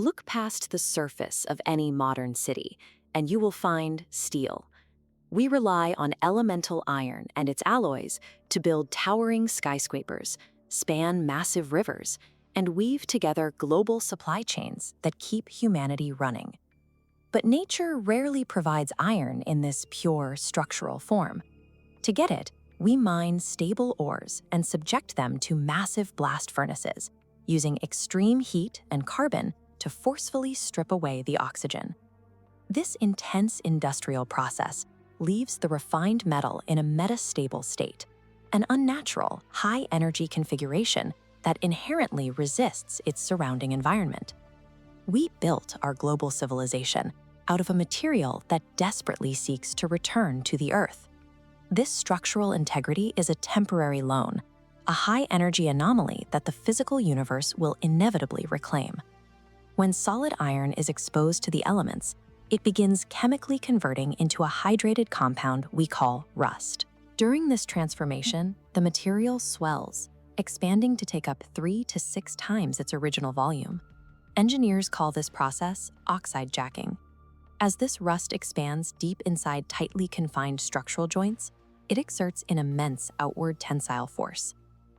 Look past the surface of any modern city, and you will find steel. We rely on elemental iron and its alloys to build towering skyscrapers, span massive rivers, and weave together global supply chains that keep humanity running. But nature rarely provides iron in this pure structural form. To get it, we mine stable ores and subject them to massive blast furnaces, using extreme heat and carbon to forcefully strip away the oxygen. This intense industrial process leaves the refined metal in a metastable state, an unnatural, high-energy configuration that inherently resists its surrounding environment. We built our global civilization out of a material that desperately seeks to return to the Earth. This structural integrity is a temporary loan, a high-energy anomaly that the physical universe will inevitably reclaim. When solid iron is exposed to the elements, it begins chemically converting into a hydrated compound we call rust. During this transformation, the material swells, expanding to take up 3 to 6 times its original volume. Engineers call this process oxide jacking. As this rust expands deep inside tightly confined structural joints, it exerts an immense outward tensile force.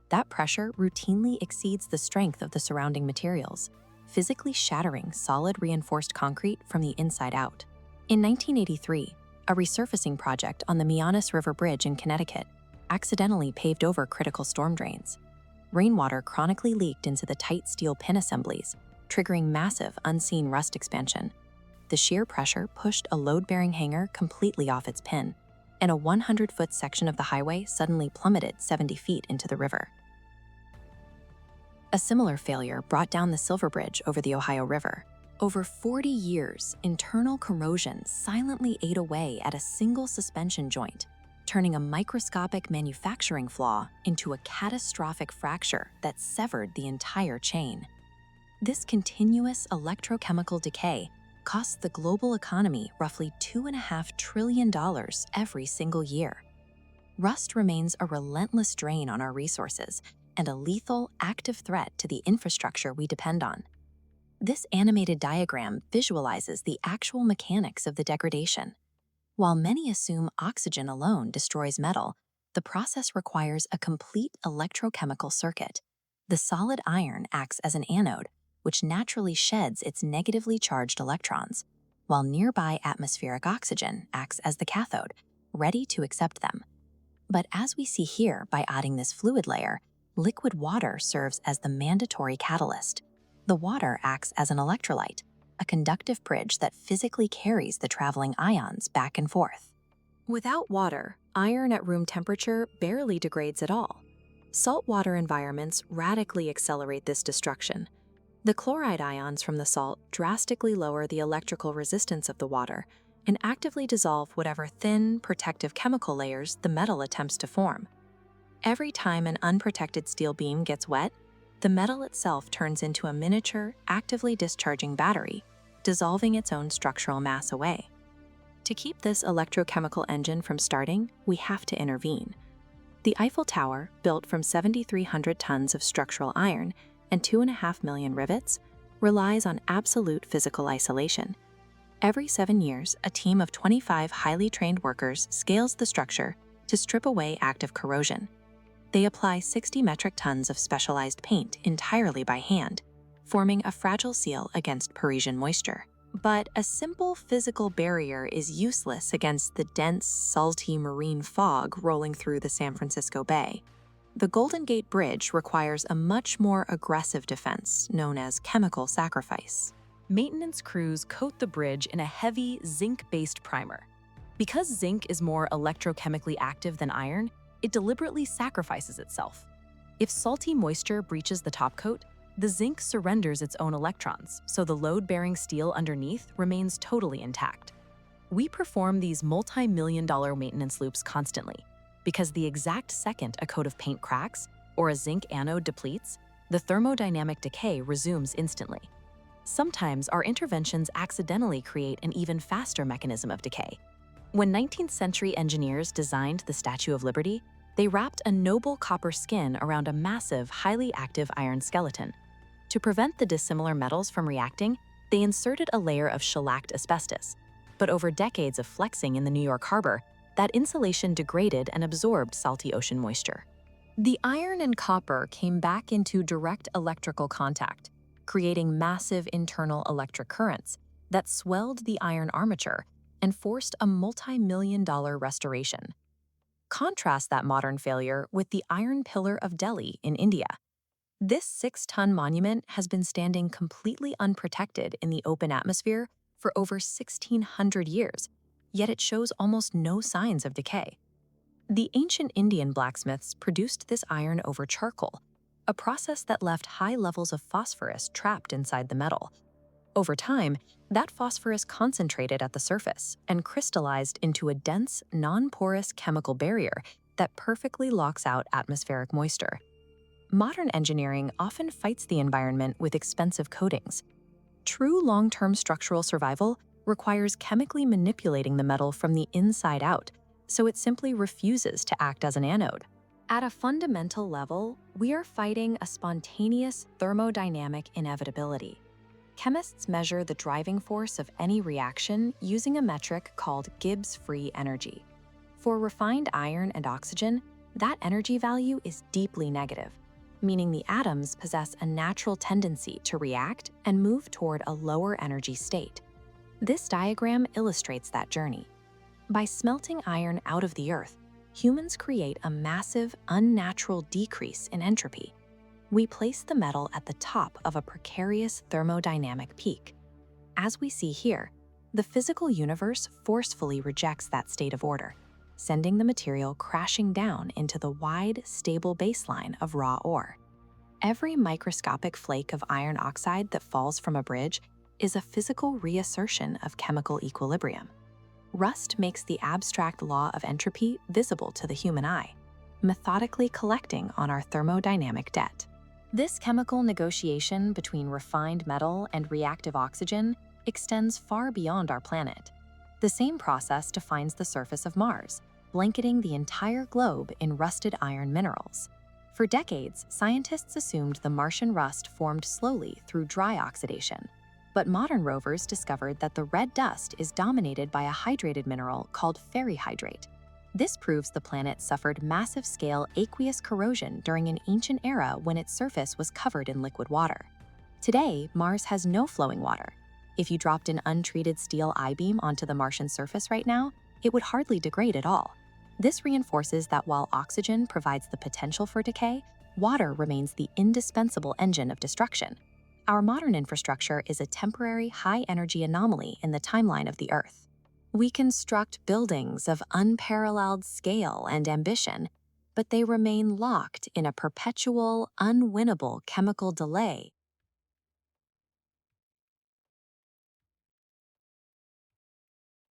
That pressure routinely exceeds the strength of the surrounding materials, physically shattering solid reinforced concrete from the inside out. In 1983, a resurfacing project on the Mianus River Bridge in Connecticut accidentally paved over critical storm drains. Rainwater chronically leaked into the tight steel pin assemblies, triggering massive, unseen rust expansion. The sheer pressure pushed a load-bearing hanger completely off its pin, and a 100-foot section of the highway suddenly plummeted 70 feet into the river. A similar failure brought down the Silver Bridge over the Ohio River. Over 40 years, internal corrosion silently ate away at a single suspension joint, turning a microscopic manufacturing flaw into a catastrophic fracture that severed the entire chain. This continuous electrochemical decay costs the global economy roughly $2.5 trillion every single year. Rust remains a relentless drain on our resources and a lethal, active threat to the infrastructure we depend on. This animated diagram visualizes the actual mechanics of the degradation. While many assume oxygen alone destroys metal, the process requires a complete electrochemical circuit. The solid iron acts as an anode, which naturally sheds its negatively charged electrons, while nearby atmospheric oxygen acts as the cathode, ready to accept them. But as we see here by adding this fluid layer, liquid water serves as the mandatory catalyst. The water acts as an electrolyte, a conductive bridge that physically carries the traveling ions back and forth. Without water, iron at room temperature barely degrades at all. Saltwater environments radically accelerate this destruction. The chloride ions from the salt drastically lower the electrical resistance of the water and actively dissolve whatever thin, protective chemical layers the metal attempts to form. Every time an unprotected steel beam gets wet, the metal itself turns into a miniature, actively discharging battery, dissolving its own structural mass away. To keep this electrochemical engine from starting, we have to intervene. The Eiffel Tower, built from 7,300 tons of structural iron and 2.5 million rivets, relies on absolute physical isolation. Every 7 years, a team of 25 highly trained workers scales the structure to strip away active corrosion. They apply 60 metric tons of specialized paint entirely by hand, forming a fragile seal against Parisian moisture. But a simple physical barrier is useless against the dense, salty marine fog rolling through the San Francisco Bay. The Golden Gate Bridge requires a much more aggressive defense, known as chemical sacrifice. Maintenance crews coat the bridge in a heavy, zinc-based primer. Because zinc is more electrochemically active than iron, it deliberately sacrifices itself. If salty moisture breaches the top coat, the zinc surrenders its own electrons, so the load-bearing steel underneath remains totally intact. We perform these multi-million-dollar maintenance loops constantly, because the exact second a coat of paint cracks or a zinc anode depletes, the thermodynamic decay resumes instantly. Sometimes our interventions accidentally create an even faster mechanism of decay. When 19th century engineers designed the Statue of Liberty, they wrapped a noble copper skin around a massive, highly active iron skeleton. To prevent the dissimilar metals from reacting, They inserted a layer of shellacked asbestos, but over decades of flexing in the New York harbor, that insulation degraded and absorbed salty ocean moisture. The iron and copper came back into direct electrical contact, creating massive internal electric currents that swelled the iron armature and forced a multi-million-dollar restoration. Contrast that modern failure with the Iron Pillar of Delhi in India. This 6-ton monument has been standing completely unprotected in the open atmosphere for over 1,600 years, yet it shows almost no signs of decay. The ancient Indian blacksmiths produced this iron over charcoal, a process that left high levels of phosphorus trapped inside the metal. Over time, that phosphorus concentrated at the surface and crystallized into a dense, non-porous chemical barrier that perfectly locks out atmospheric moisture. Modern engineering often fights the environment with expensive coatings. True long-term structural survival requires chemically manipulating the metal from the inside out, so it simply refuses to act as an anode. At a fundamental level, we are fighting a spontaneous thermodynamic inevitability. Chemists measure the driving force of any reaction using a metric called Gibbs free energy. For refined iron and oxygen, that energy value is deeply negative, meaning the atoms possess a natural tendency to react and move toward a lower energy state. This diagram illustrates that journey. By smelting iron out of the earth, humans create a massive, unnatural decrease in entropy. We place the metal at the top of a precarious thermodynamic peak. As we see here, the physical universe forcefully rejects that state of order, sending the material crashing down into the wide, stable baseline of raw ore. Every microscopic flake of iron oxide that falls from a bridge is a physical reassertion of chemical equilibrium. Rust makes the abstract law of entropy visible to the human eye, methodically collecting on our thermodynamic debt. This chemical negotiation between refined metal and reactive oxygen extends far beyond our planet. The same process defines the surface of Mars, blanketing the entire globe in rusted iron minerals. For decades, scientists assumed the Martian rust formed slowly through dry oxidation, but modern rovers discovered that the red dust is dominated by a hydrated mineral called ferrihydrate. This proves the planet suffered massive-scale aqueous corrosion during an ancient era when its surface was covered in liquid water. Today, Mars has no flowing water. If you dropped an untreated steel I-beam onto the Martian surface right now, it would hardly degrade at all. This reinforces that while oxygen provides the potential for decay, water remains the indispensable engine of destruction. Our modern infrastructure is a temporary high-energy anomaly in the timeline of the Earth. We construct buildings of unparalleled scale and ambition, but they remain locked in a perpetual, unwinnable chemical delay